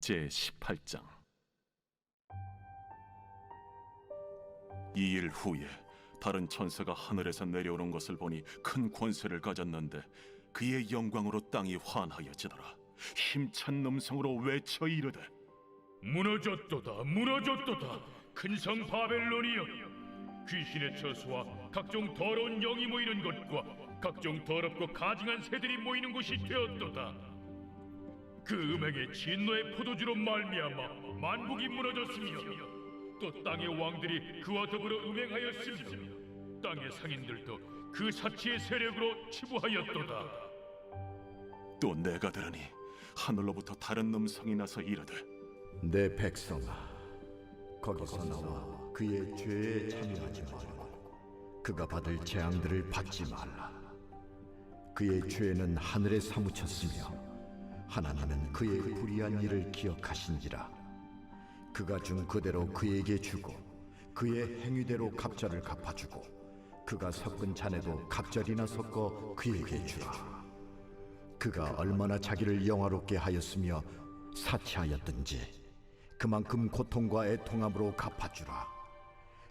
제18장. 2일 후에 다른 천사가 하늘에서 내려오는 것을 보니 큰 권세를 가졌는데 그의 영광으로 땅이 환하여지더라. 힘찬 음성으로 외쳐 이르되, 무너졌도다, 무너졌도다. 큰 성 바벨론이여, 귀신의 처소와 각종 더러운 영이 모이는 것과 각종 더럽고 가증한 새들이 모이는 곳이 되었도다. 그 음행의 진노의 포도주로 말미암아 만국이 무너졌으며 또 땅의 왕들이 그와 더불어 음행하였으며 땅의 상인들도 그 사치의 세력으로 치부하였도다. 또 내가 들으니 하늘로부터 다른 음성이 나서 이르되, 내 백성아, 거기서 나와 그의 죄에 참여하지 말고 그가 받을 재앙들을 받지 말라. 그의 죄는 하늘에 사무쳤으며 하나님은 그의 불의한 일을 기억하신지라. 그가 준 그대로 그에게 주고 그의 행위대로 갑절을 갚아주고 그가 섞은 잔에도 갑절이나 섞어 그에게 주라. 그가 얼마나 자기를 영화롭게 하였으며 사치하였든지 그만큼 고통과 애통함으로 갚아주라.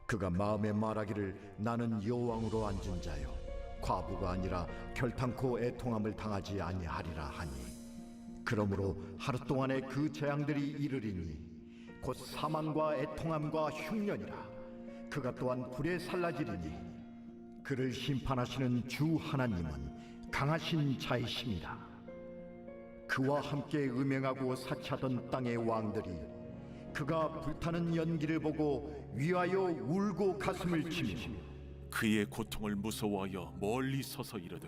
그가 마음에 말하기를 나는 여호왕으로 앉은 자요 과부가 아니라 결탄코 애통함을 당하지 아니하리라 하니, 그러므로 하루 동안에 그 재앙들이 이르리니 곧 사망과 애통함과 흉년이라. 그가 또한 불에 살라지리니 그를 심판하시는 주 하나님은 강하신 자이심이라. 그와 함께 음행하고 사치하던 땅의 왕들이 그가 불타는 연기를 보고 위하여 울고 가슴을 치며 그의 고통을 무서워하여 멀리 서서 이르되,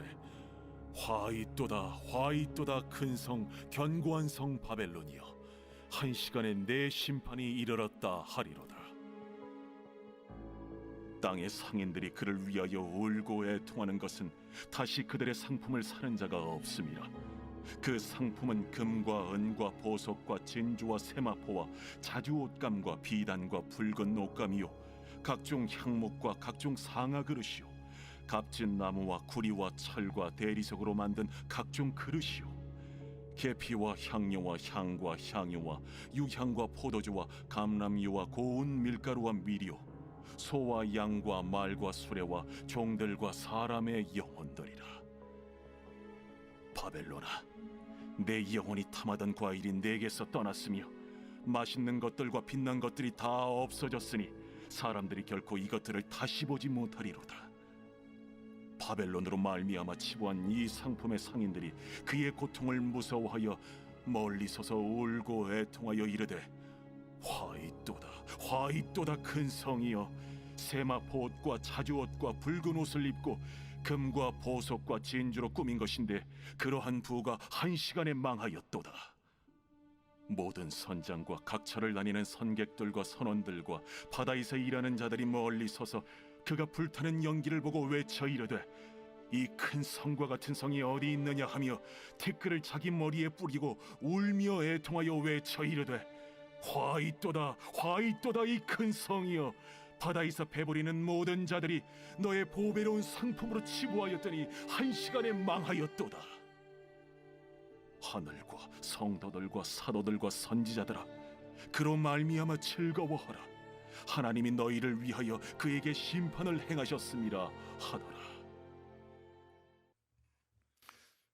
화이또다, 화이또다. 큰 성, 견고한 성 바벨론이여, 한 시간에 내 심판이 이르렀다 하리로다. 땅의 상인들이 그를 위하여 울고 애통하는 것은 다시 그들의 상품을 사는 자가 없음이라. 그 상품은 금과 은과 보석과 진주와 세마포와 자주 옷감과 비단과 붉은 옷감이요, 각종 향목과 각종 상아 그릇이요, 값진 나무와 구리와 철과 대리석으로 만든 각종 그릇이요, 계피와 향료와 향과 향유와 유향과 포도주와 감람유와 고운 밀가루와 밀이요, 소와 양과 말과 수레와 종들과 사람의 영혼들이라. 바벨론아, 내 영혼이 탐하던 과일이 내게서 떠났으며 맛있는 것들과 빛난 것들이 다 없어졌으니 사람들이 결코 이것들을 다시 보지 못하리로다. 바벨론으로 말미암아 치부한 이 상품의 상인들이 그의 고통을 무서워하여 멀리 서서 울고 애통하여 이르되, 화이또다, 화이또다. 큰 성이여, 세마포 옷과 자주 옷과 붉은 옷을 입고 금과 보석과 진주로 꾸민 것인데 그러한 부가 한 시간에 망하였도다. 모든 선장과 각처를 다니는 선객들과 선원들과 바다에서 일하는 자들이 멀리 서서 그가 불타는 연기를 보고 외쳐 이르되, 이 큰 성과 같은 성이 어디 있느냐 하며 티끌을 자기 머리에 뿌리고 울며 애통하여 외쳐 이르되, 화이또다, 화이또다. 이 큰 성이여, 바다에서 배부리는 모든 자들이 너의 보배로운 상품으로 치부하였더니 한 시간에 망하였도다. 하늘과 성도들과 사도들과 선지자들아, 그로 말미암아 즐거워하라. 하나님이 너희를 위하여 그에게 심판을 행하셨음이라 하더라.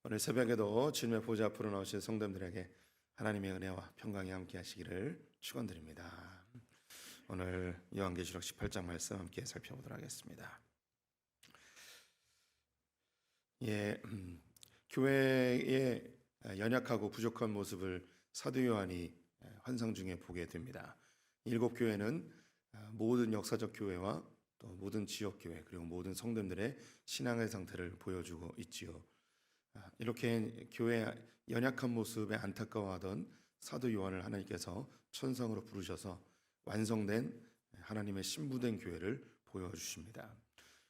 오늘 새벽에도 주님의 보좌 앞으로 나오신 성도님들에게 하나님의 은혜와 평강이 함께 하시기를 축원드립니다. 오늘 요한계시록 18장 말씀 함께 살펴보도록 하겠습니다. 교회의 연약하고 부족한 모습을 사도 요한이 환상 중에 보게 됩니다. 7교회는 모든 역사적 교회와 또 모든 지역 교회 그리고 모든 성도들의 신앙의 상태를 보여주고 있지요. 이렇게 교회의 연약한 모습에 안타까워하던 사도 요한을 하나님께서 천성으로 부르셔서 완성된 하나님의 신부된 교회를 보여주십니다.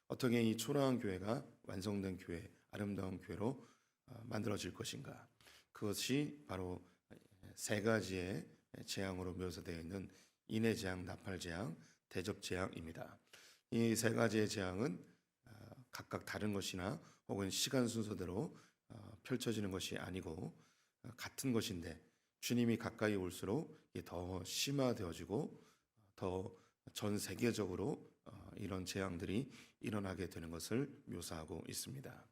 어떻게 이 초라한 교회가 완성된 교회, 아름다운 교회로 만들어질 것인가? 그것이 바로 세 가지의 재앙으로 묘사되어 있는 인해재앙, 나팔재앙, 대접재앙입니다. 이 세 가지의 재앙은 각각 다른 것이나 혹은 시간 순서대로 펼쳐지는 것이 아니고 같은 것인데 주님이 가까이 올수록 이게 더 심화되어지고 더 전 세계적으로 이런 재앙들이 일어나게 되는 것을 묘사하고 있습니다.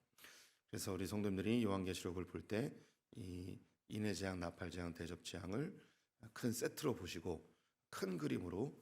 그래서 우리 성도님들이 요한계시록을 볼 때 이 인해 재앙, 나팔 재앙, 대접 재앙을 큰 세트로 보시고 큰 그림으로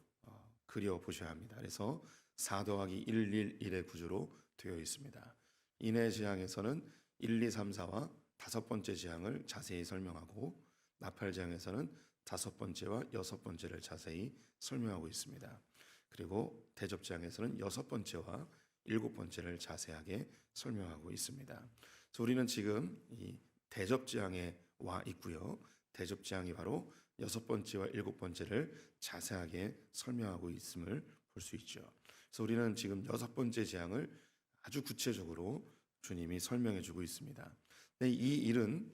그려 보셔야 합니다. 그래서 4 더하기 111의 구조로 되어 있습니다. 인해 재앙에서는 1, 2, 3, 4와 5번째 재앙을 자세히 설명하고 나팔 재앙에서는 5번째와 6번째를 자세히 설명하고 있습니다. 그리고 대접 재앙에서는 6번째와 7번째를 자세하게 설명하고 있습니다. 그래서 우리는 지금 이 대접 재앙에 와 있고요. 대접 재앙이 바로 6번째와 7번째를 자세하게 설명하고 있음을 볼 수 있죠. 그래서 우리는 지금 6번째 재앙을 아주 구체적으로 주님이 설명해 주고 있습니다. 근데 이 일은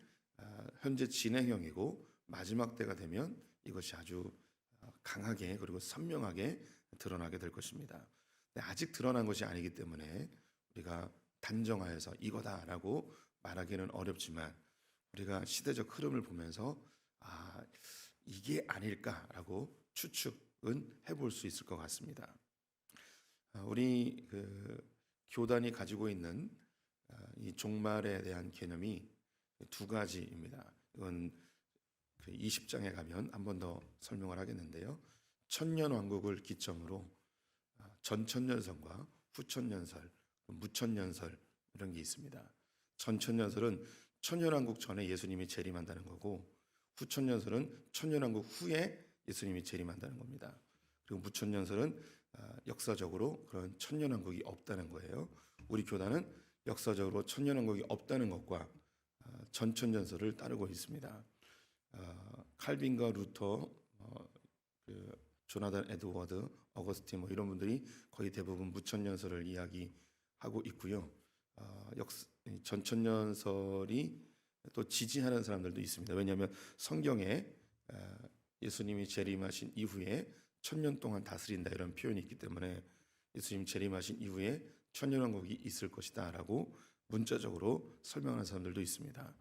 현재 진행형이고 마지막 때가 되면 이것이 아주 강하게 그리고 선명하게 드러나게 될 것입니다. 근데 아직 드러난 것이 아니기 때문에 우리가 단정하여서 이거다라고 말하기는 어렵지만 우리가 시대적 흐름을 보면서 이게 아닐까라고 추측은 해볼 수 있을 것 같습니다. 우리 교단이 가지고 있는 이 종말에 대한 개념이 2가지입니다. 이건 20장에 가면 한 번 더 설명을 하겠는데요. 천년왕국을 기점으로 전천년설과 후천년설, 무천년설 이런 게 있습니다. 전천년설은 천년왕국 전에 예수님이 재림한다는 거고 후천년설은 천년왕국 후에 예수님이 재림한다는 겁니다. 그리고 무천년설은 역사적으로 그런 천년왕국이 없다는 거예요. 우리 교단은 역사적으로 천년왕국이 없다는 것과 전천년설을 따르고 있습니다. 칼빈과 루터, 조나단 에드워드, 어거스틴 이런 분들이 거의 대부분 무천년설을 이야기하고 있고요. 전천년설이 또 지지하는 사람들도 있습니다. 왜냐하면 성경에 예수님이 재림하신 이후에 1000년 동안 다스린다 이런 표현이 있기 때문에 예수님 재림하신 이후에 천년왕국이 있을 것이다라고 문자적으로 설명하는 사람들도 있습니다.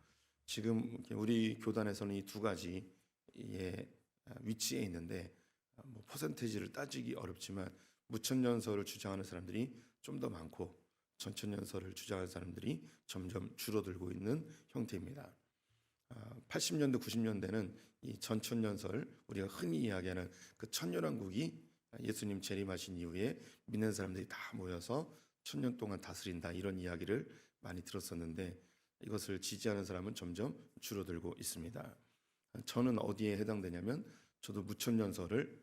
지금 우리 교단에서는 이 2가지의 위치에 있는데 퍼센테이지를 따지기 어렵지만 무천년설을 주장하는 사람들이 좀 더 많고 전천년설을 주장하는 사람들이 점점 줄어들고 있는 형태입니다. 80년대, 90년대는 이 전천년설, 우리가 흔히 이야기하는 그 천년왕국이 예수님 재림하신 이후에 믿는 사람들이 다 모여서 1000년 동안 다스린다 이런 이야기를 많이 들었었는데 이것을 지지하는 사람은 점점 줄어들고 있습니다. 저는 어디에 해당되냐면 저도 무천년설을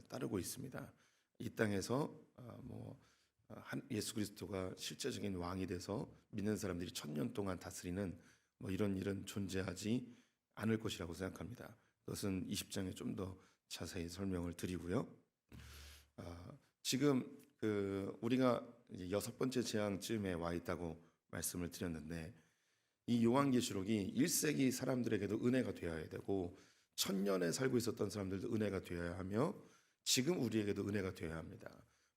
따르고 있습니다. 이 땅에서 예수 그리스도가 실제적인 왕이 돼서 믿는 사람들이 1000년 동안 다스리는 이런 일은 존재하지 않을 것이라고 생각합니다. 그것은 20장에 좀 더 자세히 설명을 드리고요. 지금 우리가 이제 6번째 재앙쯤에 와 있다고 말씀을 드렸는데 이 요한계시록이 1세기 사람들에게도 은혜가 되어야 되고 1000년에 살고 있었던 사람들도 은혜가 되어야 하며 지금 우리에게도 은혜가 되어야 합니다.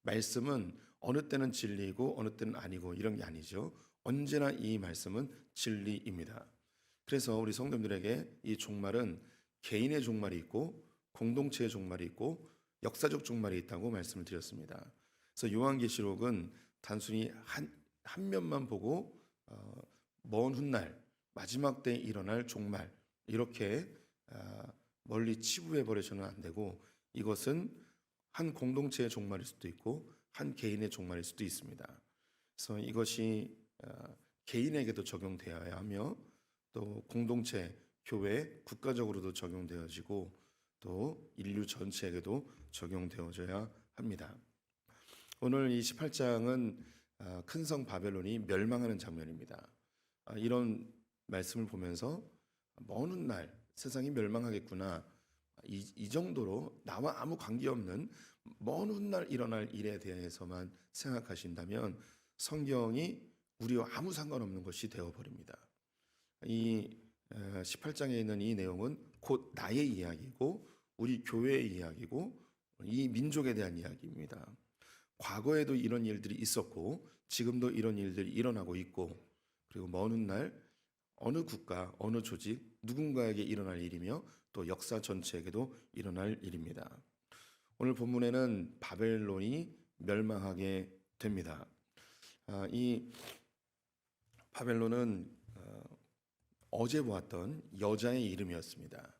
말씀은 어느 때는 진리이고 어느 때는 아니고 이런 게 아니죠. 언제나 이 말씀은 진리입니다. 그래서 우리 성도님들에게 이 종말은 개인의 종말이 있고 공동체의 종말이 있고 역사적 종말이 있다고 말씀을 드렸습니다. 그래서 요한계시록은 단순히 한 면만 보고 먼 훗날 마지막 때에 일어날 종말 이렇게 멀리 치부해 버려서는 안 되고 이것은 한 공동체의 종말일 수도 있고 한 개인의 종말일 수도 있습니다. 그래서 이것이 개인에게도 적용되어야 하며 또 공동체, 교회, 국가적으로도 적용되어지고 또 인류 전체에게도 적용되어져야 합니다. 오늘 이 18장은 큰 성 바벨론이 멸망하는 장면입니다. 이런 말씀을 보면서 먼 훗날 세상이 멸망하겠구나 이 정도로 나와 아무 관계없는 먼 훗날 일어날 일에 대해서만 생각하신다면 성경이 우리와 아무 상관없는 것이 되어버립니다. 이 18장에 있는 이 내용은 곧 나의 이야기고 우리 교회의 이야기고 이 민족에 대한 이야기입니다. 과거에도 이런 일들이 있었고 지금도 이런 일들이 일어나고 있고 그리고 먼 훗날 어느 국가, 어느 조직, 누군가에게 일어날 일이며 또 역사 전체에게도 일어날 일입니다. 오늘 본문에는 바벨론이 멸망하게 됩니다. 이 바벨론은 어제 보았던 여자의 이름이었습니다.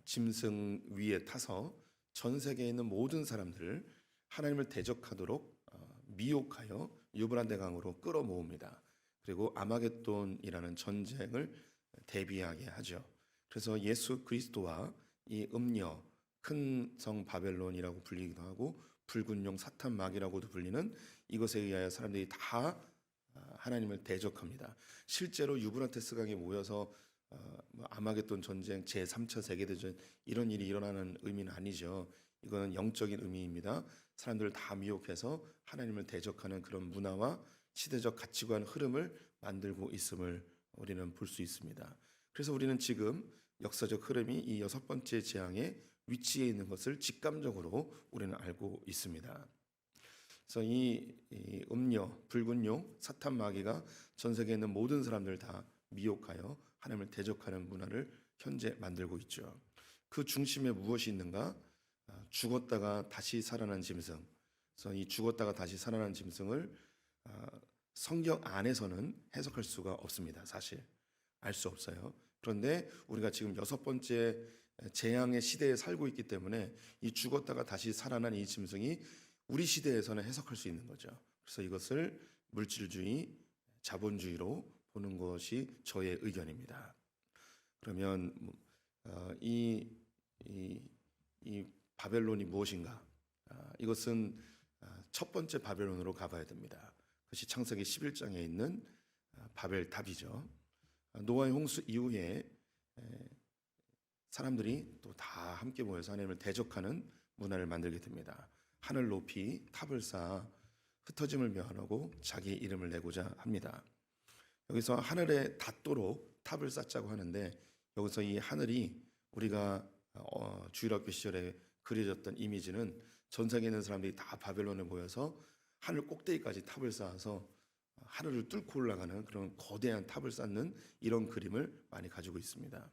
짐승 위에 타서 전 세계에 있는 모든 사람들을 하나님을 대적하도록 미혹하여 유브라데 강으로 끌어모읍니다. 그리고 아마겟돈이라는 전쟁을 대비하게 하죠. 그래서 예수 그리스도와 이 음녀, 큰 성 바벨론이라고 불리기도 하고 붉은 용 사탄 마귀라고도 불리는 이것에 의하여 사람들이 다 하나님을 대적합니다. 실제로 유브라테스 강에 모여서 아마겟돈 전쟁, 제3차 세계대전 이런 일이 일어나는 의미는 아니죠. 이거는 영적인 의미입니다. 사람들을 다 미혹해서 하나님을 대적하는 그런 문화와 시대적 가치관 흐름을 만들고 있음을 우리는 볼 수 있습니다. 그래서 우리는 지금 역사적 흐름이 이 6번째 재앙에 위치해 있는 것을 직감적으로 우리는 알고 있습니다. 그래서 이 음녀, 붉은 용, 사탄 마귀가 전 세계에 있는 모든 사람들을 다 미혹하여 하나님을 대적하는 문화를 현재 만들고 있죠. 그 중심에 무엇이 있는가? 죽었다가 다시 살아난 짐승. 그래서 이 죽었다가 다시 살아난 짐승을 성경 안에서는 해석할 수가 없습니다. 사실 알 수 없어요. 그런데 우리가 지금 6번째 재앙의 시대에 살고 있기 때문에 이 죽었다가 다시 살아난 이 짐승이 우리 시대에서는 해석할 수 있는 거죠. 그래서 이것을 물질주의, 자본주의로 보는 것이 저의 의견입니다. 그러면 이 바벨론이 무엇인가? 이것은 첫 번째 바벨론으로 가봐야 됩니다. 그것이 창세기 11장에 있는 바벨탑이죠. 노아의 홍수 이후에 사람들이 또 다 함께 모여서 하나님을 대적하는 문화를 만들게 됩니다. 하늘 높이 탑을 쌓아 흩어짐을 면하고 자기 이름을 내고자 합니다. 여기서 하늘에 닿도록 탑을 쌓자고 하는데 여기서 이 하늘이 우리가 주일학교 시절에 그려졌던 이미지는 전 세계에 있는 사람들이 다 바벨론에 모여서 하늘 꼭대기까지 탑을 쌓아서 하늘을 뚫고 올라가는 그런 거대한 탑을 쌓는 이런 그림을 많이 가지고 있습니다.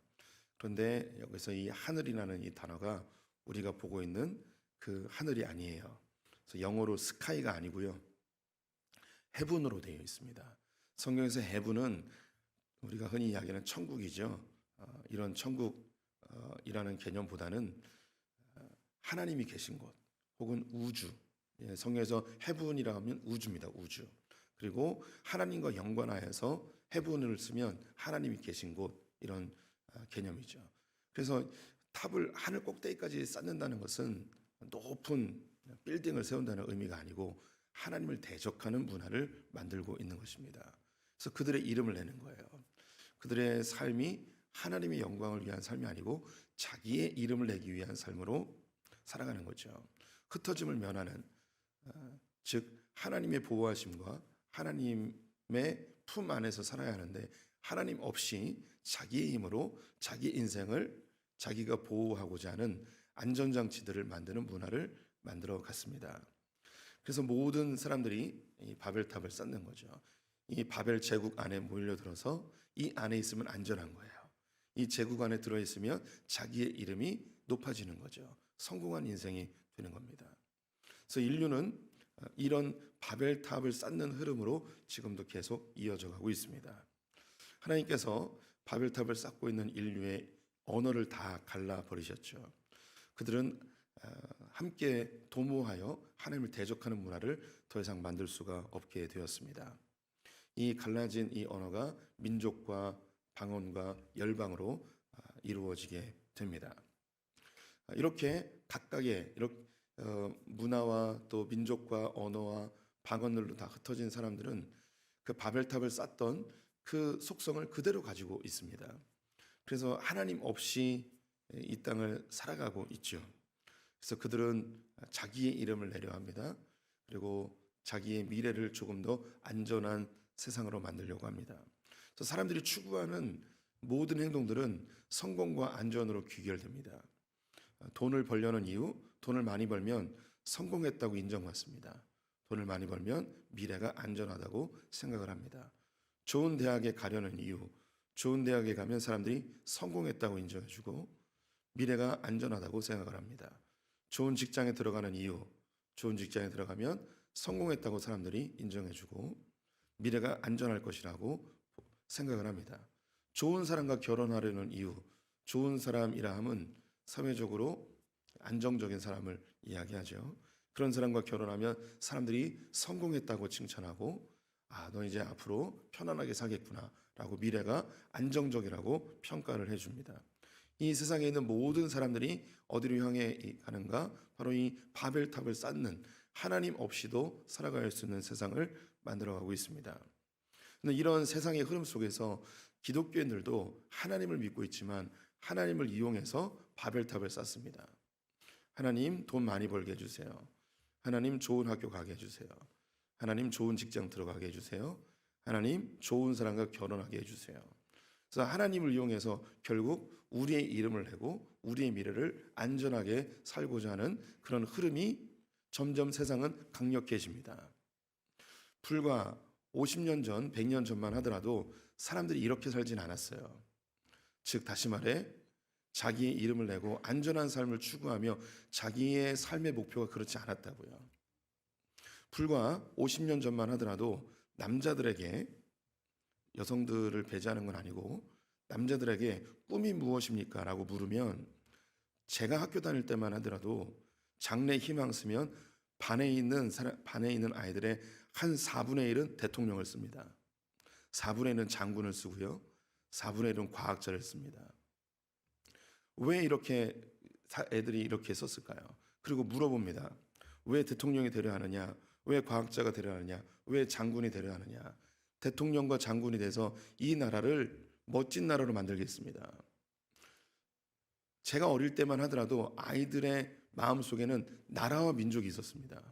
그런데 여기서 이 하늘이라는 이 단어가 우리가 보고 있는 그 하늘이 아니에요. 그래서 영어로 스카이가 아니고요. 헤븐으로 되어 있습니다. 성경에서 헤븐은 우리가 흔히 이야기하는 천국이죠. 이런 천국이라는 개념보다는 하나님이 계신 곳 혹은 우주. 성경에서 헤븐이라 하면 우주입니다. 우주. 그리고 하나님과 연관하여서 헤븐을 쓰면 하나님이 계신 곳 이런 개념이죠. 그래서 탑을 하늘 꼭대기까지 쌓는다는 것은 높은 빌딩을 세운다는 의미가 아니고 하나님을 대적하는 문화를 만들고 있는 것입니다. 그래서 그들의 이름을 내는 거예요. 그들의 삶이 하나님의 영광을 위한 삶이 아니고 자기의 이름을 내기 위한 삶으로 살아가는 거죠. 흩어짐을 면하는 즉 하나님의 보호하심과 하나님의 품 안에서 살아야 하는데 하나님 없이 자기의 힘으로 자기 인생을 자기가 보호하고자 하는 안전장치들을 만드는 문화를 만들어 갔습니다. 그래서 모든 사람들이 이 바벨탑을 쌓는 거죠. 이 바벨 제국 안에 몰려들어서 이 안에 있으면 안전한 거예요. 이 제국 안에 들어있으면 자기의 이름이 높아지는 거죠. 성공한 인생이 되는 겁니다. 그래서 인류는 이런 바벨탑을 쌓는 흐름으로 지금도 계속 이어져 가고 있습니다. 하나님께서 바벨탑을 쌓고 있는 인류의 언어를 다 갈라버리셨죠. 그들은 함께 도모하여 하나님을 대적하는 문화를 더 이상 만들 수가 없게 되었습니다. 이 갈라진 이 언어가 민족과 방언과 열방으로 이루어지게 됩니다. 이렇게 각각의 문화와 또 민족과 언어와 방언들로 다 흩어진 사람들은 그 바벨탑을 쌓던 그 속성을 그대로 가지고 있습니다. 그래서 하나님 없이 이 땅을 살아가고 있죠. 그래서 그들은 자기의 이름을 내려 합니다. 그리고 자기의 미래를 조금 더 안전한 세상으로 만들려고 합니다. 그래서 사람들이 추구하는 모든 행동들은 성공과 안전으로 귀결됩니다. 돈을 벌려는 이유, 돈을 많이 벌면 성공했다고 인정받습니다. 돈을 많이 벌면 미래가 안전하다고 생각을 합니다. 좋은 대학에 가려는 이유, 좋은 대학에 가면 사람들이 성공했다고 인정해주고 미래가 안전하다고 생각을 합니다. 좋은 직장에 들어가는 이유, 좋은 직장에 들어가면 성공했다고 사람들이 인정해주고 미래가 안전할 것이라고 생각을 합니다. 좋은 사람과 결혼하려는 이유, 좋은 사람이라 함은 사회적으로 안정적인 사람을 이야기하죠. 그런 사람과 결혼하면 사람들이 성공했다고 칭찬하고 너 이제 앞으로 편안하게 살겠구나 라고 미래가 안정적이라고 평가를 해줍니다. 이 세상에 있는 모든 사람들이 어디로 향해 가는가? 바로 이 바벨탑을 쌓는 하나님 없이도 살아갈 수 있는 세상을 만들어가고 있습니다. 근데 이런 세상의 흐름 속에서 기독교인들도 하나님을 믿고 있지만 하나님을 이용해서 바벨탑을 쌓습니다. 하나님 돈 많이 벌게 해주세요. 하나님 좋은 학교 가게 해주세요. 하나님 좋은 직장 들어가게 해주세요. 하나님 좋은 사람과 결혼하게 해주세요. 그래서 하나님을 이용해서 결국 우리의 이름을 내고 우리의 미래를 안전하게 살고자 하는 그런 흐름이 점점 세상은 강력해집니다. 불과 50년 전, 100년 전만 하더라도 사람들이 이렇게 살진 않았어요. 즉 다시 말해 자기의 이름을 내고 안전한 삶을 추구하며 자기의 삶의 목표가 그렇지 않았다고요. 불과 50년 전만 하더라도 남자들에게 여성들을 배제하는 건 아니고 남자들에게 꿈이 무엇입니까? 라고 물으면 제가 학교 다닐 때만 하더라도 장래 희망 쓰면 반에 있는 아이들의 한 4분의 1은 대통령을 씁니다. 4분의 1은 장군을 쓰고요. 4분의 1은 과학자를 씁니다. 왜 이렇게 애들이 이렇게 썼을까요? 그리고 물어봅니다. 왜 대통령이 되려 하느냐? 왜 과학자가 되려 하느냐? 왜 장군이 되려 하느냐? 대통령과 장군이 돼서 이 나라를 멋진 나라로 만들겠습니다. 제가 어릴 때만 하더라도 아이들의 마음속에는 나라와 민족이 있었습니다.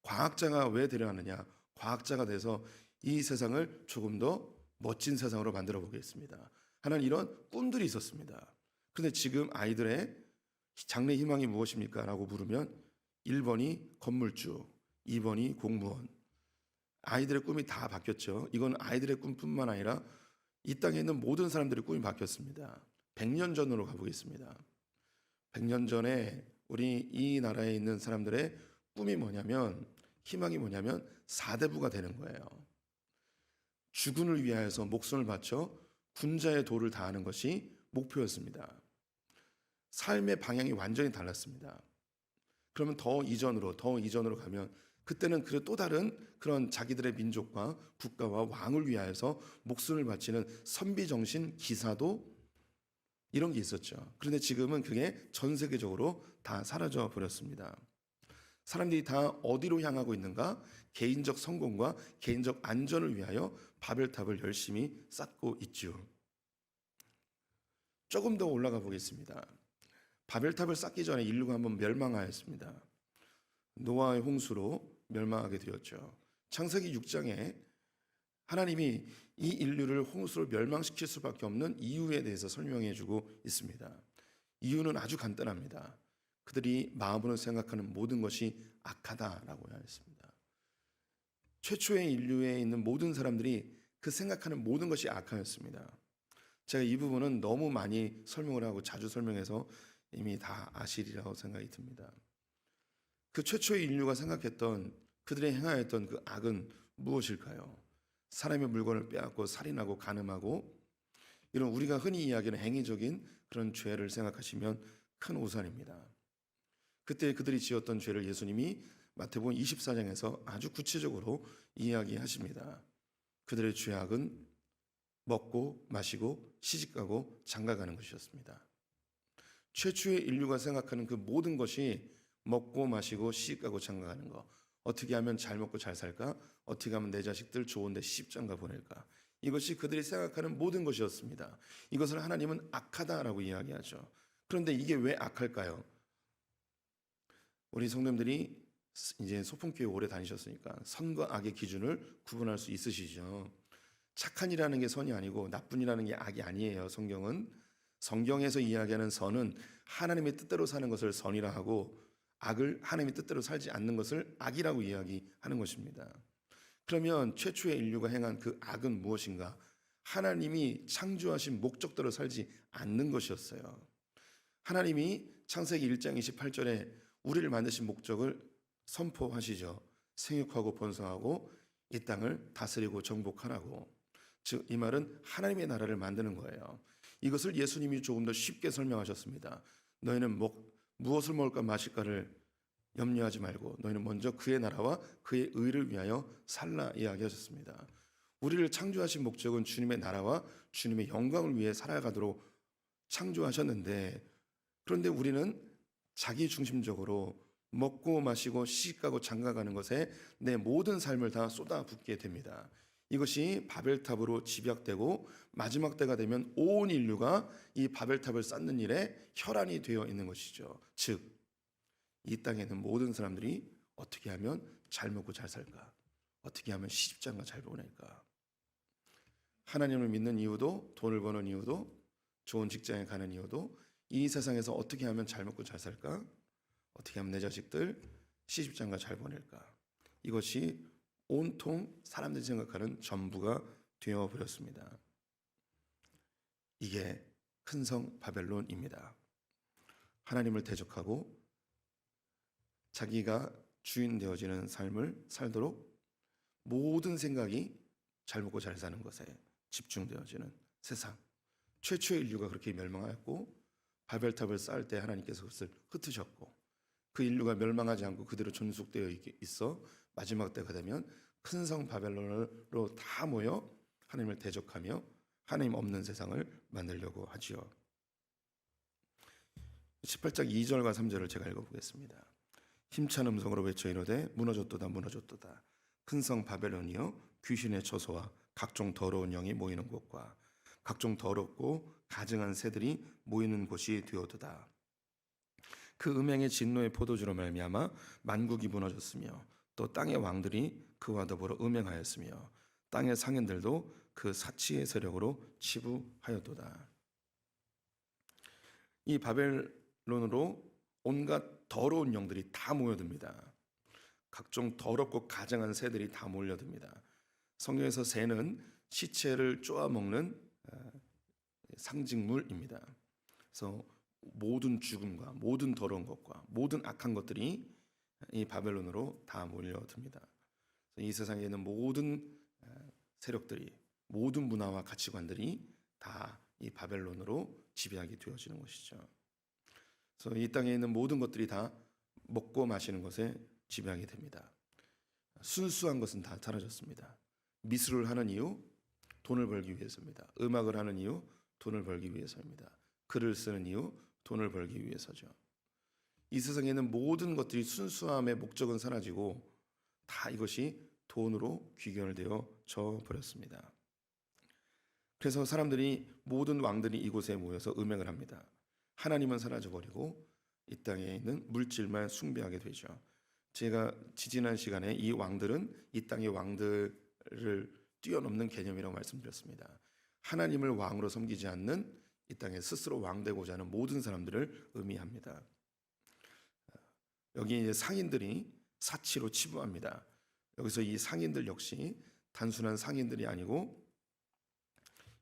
과학자가 왜 되려 하느냐? 과학자가 돼서 이 세상을 조금 더 멋진 세상으로 만들어 보겠습니다. 하는 이런 꿈들이 있었습니다. 그런데 지금 아이들의 장래 희망이 무엇입니까? 라고 물으면 1번이 건물주, 2번이 공무원. 아이들의 꿈이 다 바뀌었죠. 이건 아이들의 꿈뿐만 아니라 이 땅에 있는 모든 사람들의 꿈이 바뀌었습니다. 100년 전으로 가보겠습니다. 100년 전에 우리 이 나라에 있는 사람들의 꿈이 뭐냐면, 희망이 뭐냐면 사대부가 되는 거예요. 주군을 위하여서 목숨을 바쳐 군자의 도를 다하는 것이 목표였습니다. 삶의 방향이 완전히 달랐습니다. 그러면 더 이전으로 가면 그때는 또 다른 그런 자기들의 민족과 국가와 왕을 위하여서 목숨을 바치는 선비정신, 기사도 이런 게 있었죠. 그런데 지금은 그게 전 세계적으로 다 사라져 버렸습니다. 사람들이 다 어디로 향하고 있는가? 개인적 성공과 개인적 안전을 위하여 바벨탑을 열심히 쌓고 있죠. 조금 더 올라가 보겠습니다. 바벨탑을 쌓기 전에 인류가 한번 멸망하였습니다. 노아의 홍수로 멸망하게 되었죠. 창세기 6장에 하나님이 이 인류를 홍수로 멸망시킬 수밖에 없는 이유에 대해서 설명해 주고 있습니다. 이유는 아주 간단합니다. 그들이 마음으로 생각하는 모든 것이 악하다라고 하였습니다. 최초의 인류에 있는 모든 사람들이 그 생각하는 모든 것이 악하였습니다. 제가 이 부분은 너무 많이 설명을 하고 자주 설명해서 이미 다 아시리라고 생각이 듭니다. 그 최초의 인류가 생각했던, 그들이 행하였던 그 악은 무엇일까요? 사람의 물건을 빼앗고 살인하고 간음하고 이런 우리가 흔히 이야기하는 행위적인 그런 죄를 생각하시면 큰 오산입니다. 그때 그들이 지었던 죄를 예수님이 마태복음 24장에서 아주 구체적으로 이야기하십니다. 그들의 죄악은 먹고 마시고 시집가고 장가가는 것이었습니다. 최초의 인류가 생각하는 그 모든 것이 먹고 마시고 시집가고 장가가는 것, 어떻게 하면 잘 먹고 잘 살까? 어떻게 하면 내 자식들 좋은 데 시집장가 보낼까? 이것이 그들이 생각하는 모든 것이었습니다. 이것을 하나님은 악하다라고 이야기하죠. 그런데 이게 왜 악할까요? 우리 성도님들이 이제 소풍교회 오래 다니셨으니까 선과 악의 기준을 구분할 수 있으시죠. 착한이라는 게 선이 아니고 나쁜이라는 게 악이 아니에요. 성경에서 이야기하는 선은 하나님의 뜻대로 사는 것을 선이라 하고, 악을 하나님의 뜻대로 살지 않는 것을 악이라고 이야기하는 것입니다. 그러면 최초의 인류가 행한 그 악은 무엇인가? 하나님이 창조하신 목적대로 살지 않는 것이었어요. 하나님이 창세기 1장 28절에 우리를 만드신 목적을 선포하시죠. 생육하고 번성하고 이 땅을 다스리고 정복하라고. 즉 이 말은 하나님의 나라를 만드는 거예요. 이것을 예수님이 조금 더 쉽게 설명하셨습니다. 너희는 무엇을 먹을까 마실까를 염려하지 말고 너희는 먼저 그의 나라와 그의 의를 위하여 살라 이야기하셨습니다. 우리를 창조하신 목적은 주님의 나라와 주님의 영광을 위해 살아가도록 창조하셨는데, 그런데 우리는 자기 중심적으로 먹고 마시고 시집가고 장가가는 것에 내 모든 삶을 다 쏟아붓게 됩니다. 이것이 바벨탑으로 집약되고 마지막 때가 되면 온 인류가 이 바벨탑을 쌓는 일에 혈안이 되어 있는 것이죠. 즉 이 땅에 있는 모든 사람들이 어떻게 하면 잘 먹고 잘 살까? 어떻게 하면 시집장가 잘 보낼까? 하나님을 믿는 이유도, 돈을 버는 이유도, 좋은 직장에 가는 이유도, 이 세상에서 어떻게 하면 잘 먹고 잘 살까? 어떻게 하면 내 자식들 시집장가 잘 보낼까? 이것이 온통 사람들이 생각하는 전부가 되어버렸습니다. 이게 큰 성 바벨론입니다. 하나님을 대적하고 자기가 주인 되어지는 삶을 살도록 모든 생각이 잘 먹고 잘 사는 것에 집중되어지는 세상. 최초의 인류가 그렇게 멸망하였고 바벨탑을 쌓을 때 하나님께서 그것을 흩으셨고 그 인류가 멸망하지 않고 그대로 존속되어 있어 마지막 때가 되면 큰 성 바벨론으로 다 모여 하나님을 대적하며 하나님 없는 세상을 만들려고 하지요. 18장 2절과 3절을 제가 읽어보겠습니다. 힘찬 음성으로 외쳐 이르되 무너졌도다 무너졌도다. 큰 성 바벨론이여 귀신의 처소와 각종 더러운 영이 모이는 곳과 각종 더럽고 가증한 새들이 모이는 곳이 되어도다. 그 음행의 진노의 포도주로 말미암아 만국이 무너졌으며 또 땅의 왕들이 그와 더불어 음행하였으며 땅의 상인들도 그 사치의 세력으로 치부하였도다. 이 바벨론으로 온갖 더러운 영들이 다 모여듭니다. 각종 더럽고 가증한 새들이 다 몰려듭니다. 성경에서 새는 시체를 쪼아먹는 상징물입니다. 그래서 모든 죽음과 모든 더러운 것과 모든 악한 것들이 이 바벨론으로 다 몰려듭니다. 이 세상에 있는 모든 세력들이, 모든 문화와 가치관들이 다 이 바벨론으로 지배하게 되어지는 것이죠. 그래서 이 땅에 있는 모든 것들이 다 먹고 마시는 것에 지배하게 됩니다. 순수한 것은 다 사라졌습니다. 미술을 하는 이유, 돈을 벌기 위해서입니다. 음악을 하는 이유, 돈을 벌기 위해서입니다. 글을 쓰는 이유, 돈을 벌기 위해서죠. 이 세상에 있는 모든 것들이 순수함의 목적은 사라지고 다 이것이 돈으로 귀결되어 져 버렸습니다. 그래서 사람들이, 모든 왕들이 이곳에 모여서 음행을 합니다. 하나님은 사라져버리고 이 땅에 있는 물질만 숭배하게 되죠. 제가 지지난 시간에 이 왕들은 이 땅의 왕들을 뛰어넘는 개념이라고 말씀드렸습니다. 하나님을 왕으로 섬기지 않는 이 땅에 스스로 왕되고자 하는 모든 사람들을 의미합니다. 여기 이제 상인들이 사치로 치부합니다. 여기서 이 상인들 역시 단순한 상인들이 아니고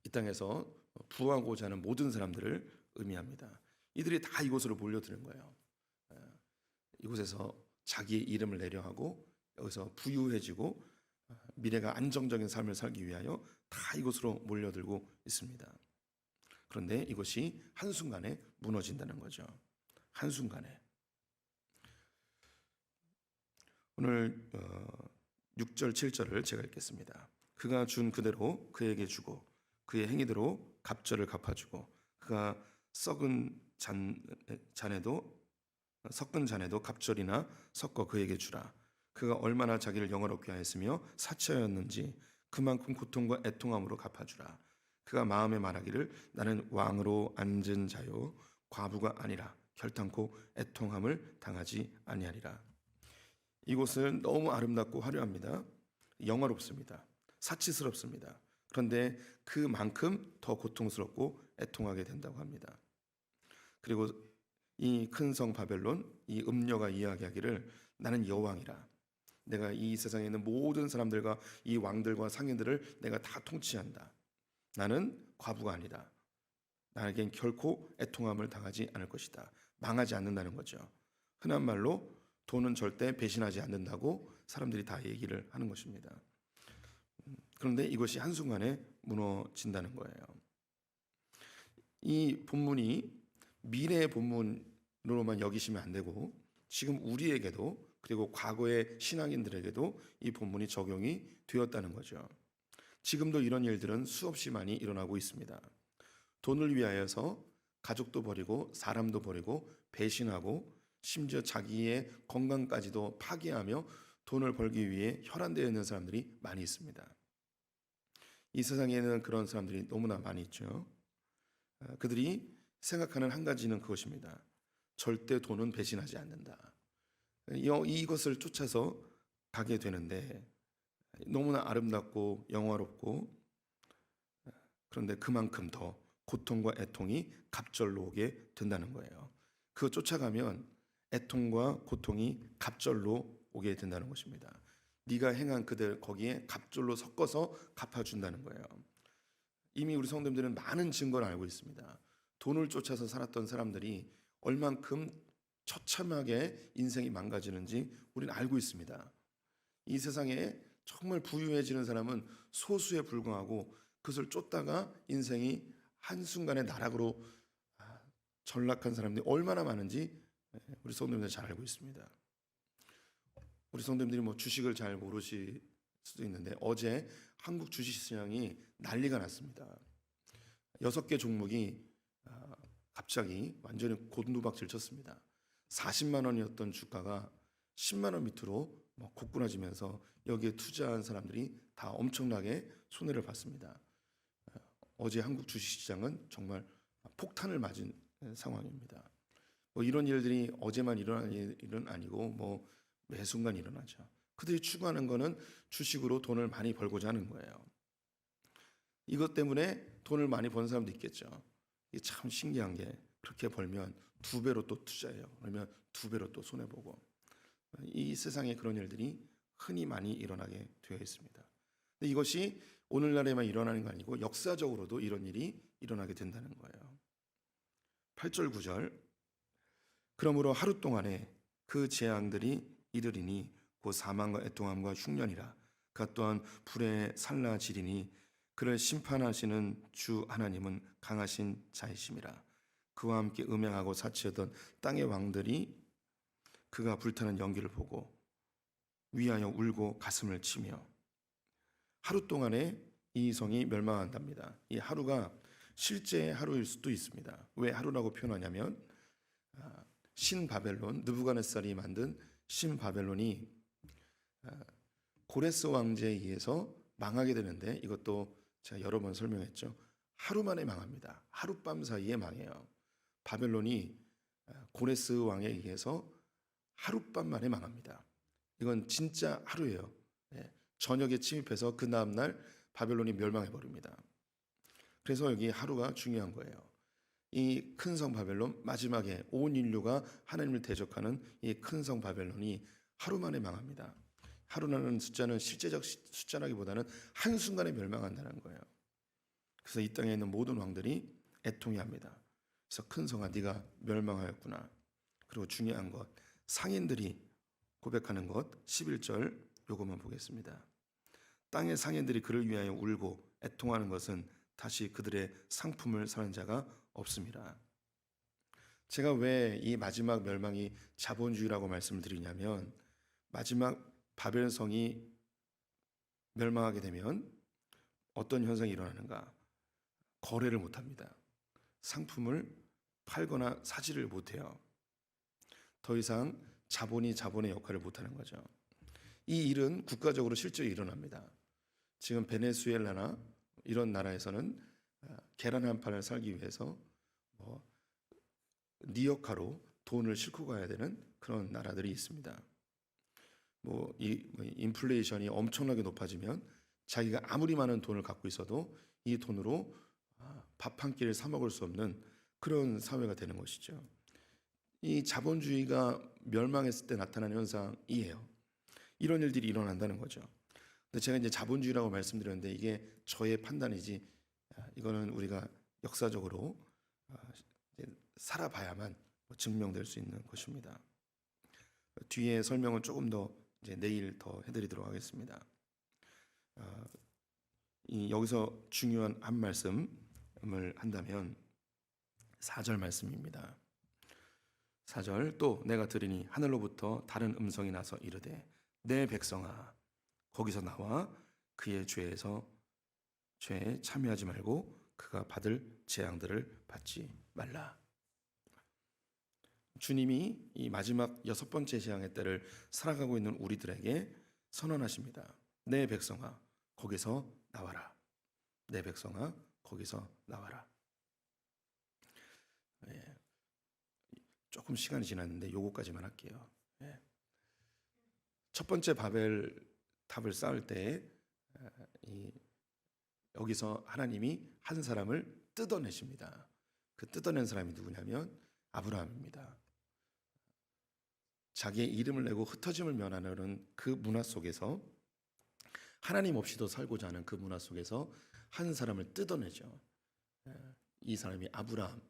이 땅에서 부하고자 하는 모든 사람들을 의미합니다. 이들이 다 이곳으로 몰려드는 거예요. 이곳에서 자기의 이름을 내려하고 여기서 부유해지고 미래가 안정적인 삶을 살기 위하여 다 이곳으로 몰려들고 있습니다. 그런데 이것이 한순간에 무너진다는 거죠. 한순간에. 오늘 6절 7절을 제가 읽겠습니다. 그가 준 그대로 그에게 주고 그의 행위대로 갑절을 갚아주고 그가 섞은 잔에도 갑절이나 섞어 그에게 주라. 그가 얼마나 자기를 영화롭게 하였으며 사치하였는지 그만큼 고통과 애통함으로 갚아주라. 그가 마음에 말하기를 나는 왕으로 앉은 자요 과부가 아니라 결탄코 애통함을 당하지 아니하리라. 이곳은 너무 아름답고 화려합니다. 영화롭습니다. 사치스럽습니다. 그런데 그만큼 더 고통스럽고 애통하게 된다고 합니다. 그리고 이 큰 성 바벨론, 이 음녀가 이야기하기를 나는 여왕이라. 내가 이 세상에 있는 모든 사람들과 이 왕들과 상인들을 내가 다 통치한다. 나는 과부가 아니다. 나에겐 결코 애통함을 당하지 않을 것이다. 망하지 않는다는 거죠. 흔한 말로 돈은 절대 배신하지 않는다고 사람들이 다 얘기를 하는 것입니다. 그런데 이것이 한순간에 무너진다는 거예요. 이 본문이 미래의 본문으로만 여기시면 안 되고 지금 우리에게도 그리고 과거의 신앙인들에게도 이 본문이 적용이 되었다는 거죠. 지금도 이런 일들은 수없이 많이 일어나고 있습니다. 돈을 위하여서 가족도 버리고 사람도 버리고 배신하고 심지어 자기의 건강까지도 파괴하며 돈을 벌기 위해 혈안되어 있는 사람들이 많이 있습니다. 이 세상에는 그런 사람들이 너무나 많이 있죠. 그들이 생각하는 한 가지는 그것입니다. 절대 돈은 배신하지 않는다. 이것을 쫓아서 가게 되는데 너무나 아름답고 영화롭고 그런데 그만큼 더 고통과 애통이 갑절로 오게 된다는 거예요. 그거 쫓아가면 애통과 고통이 갑절로 오게 된다는 것입니다. 네가 행한 그들 거기에 갑절로 섞어서 갚아준다는 거예요. 이미 우리 성도님들은 많은 증거를 알고 있습니다. 돈을 쫓아서 살았던 사람들이 얼만큼 처참하게 인생이 망가지는지 우리는 알고 있습니다. 이 세상에 정말 부유해지는 사람은 소수에 불과하고 그것을 쫓다가 인생이 한순간에 나락으로 전락한 사람들이 얼마나 많은지 우리 성도님들 잘 알고 있습니다. 우리 성도님들이 뭐 주식을 잘 모르실 수도 있는데 어제 한국 주식시장이 난리가 났습니다. 6개 종목이 갑자기 완전히 곤두박질 쳤습니다. 40만 원이었던 주가가 10만 원 밑으로 고꾸라지면서 여기에 투자한 사람들이 다 엄청나게 손해를 봤습니다. 어제 한국 주식시장은 정말 폭탄을 맞은 상황입니다. 뭐 이런 일들이 어제만 일어난 일은 아니고 매 순간 일어나죠. 그들이 추구하는 거는 주식으로 돈을 많이 벌고자 하는 거예요. 이것 때문에 돈을 많이 번 사람도 있겠죠. 이게 참 신기한 게 그렇게 벌면 2배로 또 투자해요. 그러면 2배로 또 손해보고. 이 세상에 그런 일들이 흔히 많이 일어나게 되어 있습니다. 근데 이것이 오늘날에만 일어나는 거 아니고 역사적으로도 이런 일이 일어나게 된다는 거예요. 8절 9절 그러므로 하루 동안에 그 재앙들이 이르리니 곧 사망과 애통함과 흉년이라 그가 또한 불에 살라지리니 그를 심판하시는 주 하나님은 강하신 자이심이라. 그와 함께 음행하고 사치하던 땅의 왕들이 그가 불타는 연기를 보고 위하여 울고 가슴을 치며 하루 동안에 이 성이 멸망한답니다. 이 하루가 실제의 하루일 수도 있습니다. 왜 하루라고 표현하냐면 신바벨론 느부갓네살이 만든 신바벨론이 고레스 왕제에 의해서 망하게 되는데 이것도 제가 여러 번 설명했죠. 하루 만에 망합니다. 하룻밤 사이에 망해요. 바벨론이 고레스 왕에 의해서 하룻밤 만에 망합니다. 이건 진짜 하루예요. 저녁에 침입해서 그 다음날 바벨론이 멸망해 버립니다. 그래서 여기 하루가 중요한 거예요. 이 큰 성 바벨론 마지막에 온 인류가 하나님을 대적하는 이 큰 성 바벨론이 하루 만에 망합니다. 하루라는 숫자는 실제적 숫자라기보다는 한순간에 멸망한다는 거예요. 그래서 이 땅에 있는 모든 왕들이 애통해합니다. 그래서 큰 성아 네가 멸망하였구나. 그리고 중요한 것 상인들이 고백하는 것 11절 요것만 보겠습니다. 땅의 상인들이 그를 위하여 울고 애통하는 것은 다시 그들의 상품을 사는 자가 없습니다. 제가 왜 이 마지막 멸망이 자본주의라고 말씀을 드리냐면 마지막 바벨성이 멸망하게 되면 어떤 현상이 일어나는가? 거래를 못합니다. 상품을 팔거나 사지를 못해요. 더 이상 자본이 자본의 역할을 못하는 거죠. 이 일은 국가적으로 실제로 일어납니다. 지금 베네수엘라나 이런 나라에서는 계란 한 판을 살기 위해서 니어카로 돈을 싣고 가야 되는 그런 나라들이 있습니다. 인플레이션이 엄청나게 높아지면 자기가 아무리 많은 돈을 갖고 있어도 이 돈으로 밥 한 끼를 사 먹을 수 없는 그런 사회가 되는 것이죠. 이 자본주의가 멸망했을 때 나타나는 현상이에요. 이런 일들이 일어난다는 거죠. 근데 제가 이제 자본주의라고 말씀드렸는데 이게 저의 판단이지 이거는 우리가 역사적으로 이제 살아봐야만 증명될 수 있는 것입니다. 뒤에 설명은 조금 더 이제 내일 더 해드리도록 하겠습니다. 여기서 중요한 한 말씀을 한다면 4절 말씀입니다. 4절 또 내가 들으니 하늘로부터 다른 음성이 나서 이르되 내 백성아 거기서 나와 그의 죄에 참여하지 말고 그가 받을 재앙들을 받지 말라. 주님이 이 마지막 6번째 재앙의 때를 살아가고 있는 우리들에게 선언하십니다. 내 백성아 거기서 나와라. 내 백성아 거기서 나와라. 예. 조금 시간이 지났는데 요거까지만 할게요. 예. 첫 번째 바벨 탑을 쌓을 때 여기서 하나님이 한 사람을 뜯어내십니다. 그 뜯어낸 사람이 누구냐면 아브라함입니다. 자기의 이름을 내고 흩어짐을 면하는 그 문화 속에서 하나님 없이도 살고자 하는 그 문화 속에서 한 사람을 뜯어내죠. 이 사람이 아브라함,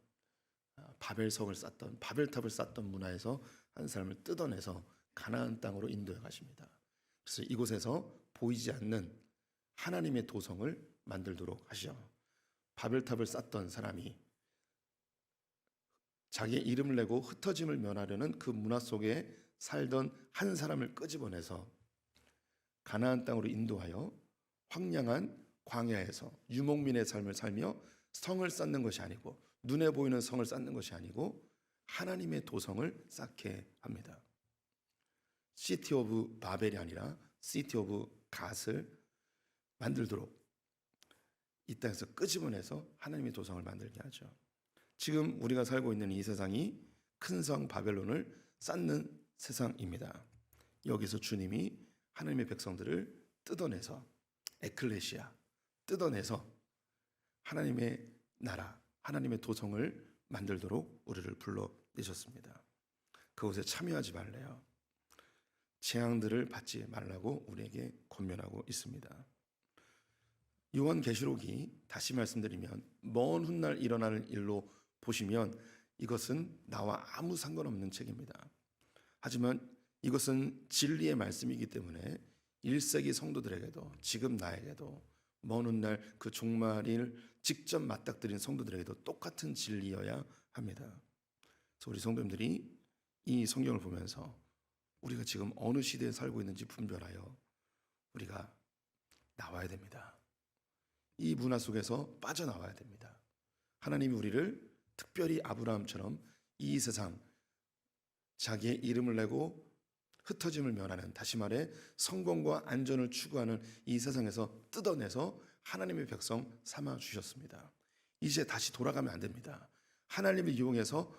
바벨성을 쌓던 바벨탑을 쌓던 문화에서 한 사람을 뜯어내서 가나안 땅으로 인도해 가십니다. 그래서 이곳에서 보이지 않는 하나님의 도성을 만들도록 하시죠. 바벨탑을 쌓던 사람이 자기의 이름을 내고 흩어짐을 면하려는 그 문화 속에 살던 한 사람을 끄집어내서 가나안 땅으로 인도하여 황량한 광야에서 유목민의 삶을 살며 성을 쌓는 것이 아니고 눈에 보이는 성을 쌓는 것이 아니고 하나님의 도성을 쌓게 합니다. 시티 오브 바벨이 아니라 시티 오브 갓을 만들도록 이 땅에서 끄집어내서 하나님의 도성을 만들게 하죠. 지금 우리가 살고 있는 이 세상이 큰 성 바벨론을 쌓는 세상입니다. 여기서 주님이 하나님의 백성들을 뜯어내서 에클레시아 뜯어내서 하나님의 나라 하나님의 도성을 만들도록 우리를 불러내셨습니다. 그곳에 참여하지 말래요. 재앙들을 받지 말라고 우리에게 권면하고 있습니다. 요한계시록이 다시 말씀드리면 먼 훗날 일어나는 일로 보시면 이것은 나와 아무 상관없는 책입니다. 하지만 이것은 진리의 말씀이기 때문에 1세기 성도들에게도 지금 나에게도 먼 훗날 그 종말을 직접 맞닥뜨린 성도들에게도 똑같은 진리여야 합니다. 그래서 우리 성도님들이 이 성경을 보면서 우리가 지금 어느 시대에 살고 있는지 분별하여 우리가 나와야 됩니다. 이 문화 속에서 빠져나와야 됩니다. 하나님이 우리를 특별히 아브라함처럼 이 세상 자기의 이름을 내고 흩어짐을 면하는 다시 말해 성공과 안전을 추구하는 이 세상에서 뜯어내서 하나님의 백성 삼아 주셨습니다. 이제 다시 돌아가면 안 됩니다. 하나님을 이용해서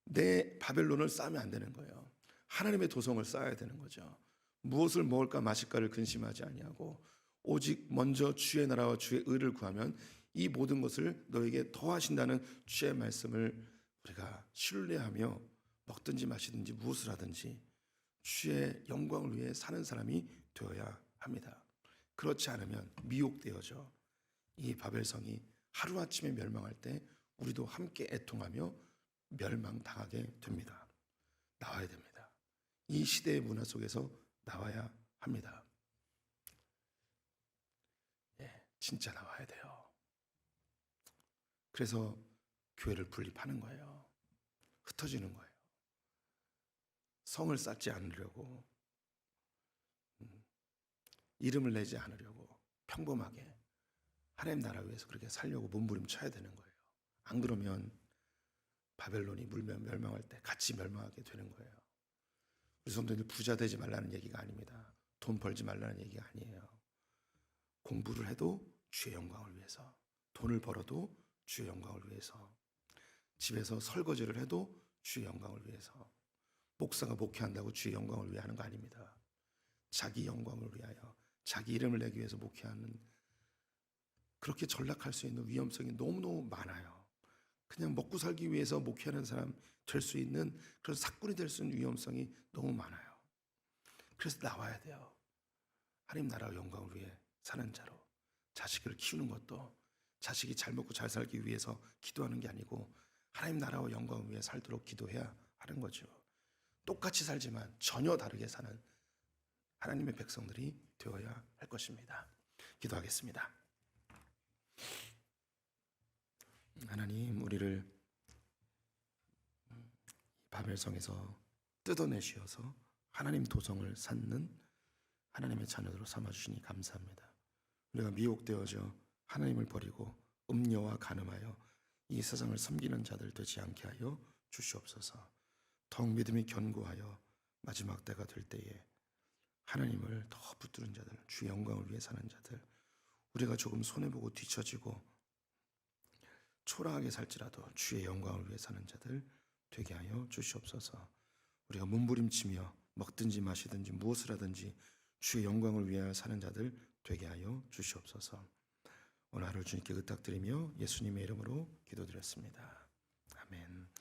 내 바벨론을 쌓으면 안 되는 거예요. 하나님의 도성을 쌓아야 되는 거죠. 무엇을 먹을까 마실까를 근심하지 아니하고 오직 먼저 주의 나라와 주의 의를 구하면 이 모든 것을 너에게 더하신다는 주의 말씀을 우리가 신뢰하며 먹든지 마시든지 무엇을 하든지 주의 영광을 위해 사는 사람이 되어야 합니다. 그렇지 않으면 미혹되어져 이 바벨성이 하루아침에 멸망할 때 우리도 함께 애통하며 멸망당하게 됩니다. 나와야 됩니다. 이 시대의 문화 속에서 나와야 합니다. 진짜 나와야 돼요. 그래서 교회를 분립하는 거예요. 흩어지는 거예요. 성을 쌓지 않으려고 이름을 내지 않으려고 평범하게 하나님 나라 위해서 그렇게 살려고 몸부림쳐야 되는 거예요. 안 그러면 바벨론이 물면 멸망할 때 같이 멸망하게 되는 거예요. 우리 성도님들 부자 되지 말라는 얘기가 아닙니다. 돈 벌지 말라는 얘기가 아니에요. 공부를 해도 주의 영광을 위해서, 돈을 벌어도 주의 영광을 위해서, 집에서 설거지를 해도 주의 영광을 위해서, 목사가 목회한다고 주의 영광을 위해 하는 거 아닙니다. 자기 영광을 위하여, 자기 이름을 내기 위해서 목회하는, 그렇게 전락할 수 있는 위험성이 너무너무 많아요. 그냥 먹고 살기 위해서 목회하는 사람 될 수 있는 그런 사꾼이 될 수 있는 위험성이 너무 많아요. 그래서 나와야 돼요. 하나님 나라의 영광을 위해 사는 자로. 자식을 키우는 것도 자식이 잘 먹고 잘 살기 위해서 기도하는 게 아니고 하나님 나라와 영광을 위해 살도록 기도해야 하는 거죠. 똑같이 살지만 전혀 다르게 사는 하나님의 백성들이 되어야 할 것입니다. 기도하겠습니다. 하나님, 우리를 바벨성에서 뜯어내시어서 하나님 도성을 쌓는 하나님의 자녀들로 삼아주시니 감사합니다. 우리가 미혹되어져 하나님을 버리고 음녀와 간음하여 이 세상을 섬기는 자들 되지 않게 하여 주시옵소서. 더욱 믿음이 견고하여 마지막 때가 될 때에 하나님을 더 붙드는 자들, 주의 영광을 위해 사는 자들, 우리가 조금 손해보고 뒤처지고 초라하게 살지라도 주의 영광을 위해 사는 자들 되게 하여 주시옵소서. 우리가 몸부림치며 먹든지 마시든지 무엇을 하든지 주의 영광을 위하여 사는 자들 되게 하여 주시옵소서. 오늘 하루 주님께 의탁드리며 예수님의 이름으로 기도드렸습니다.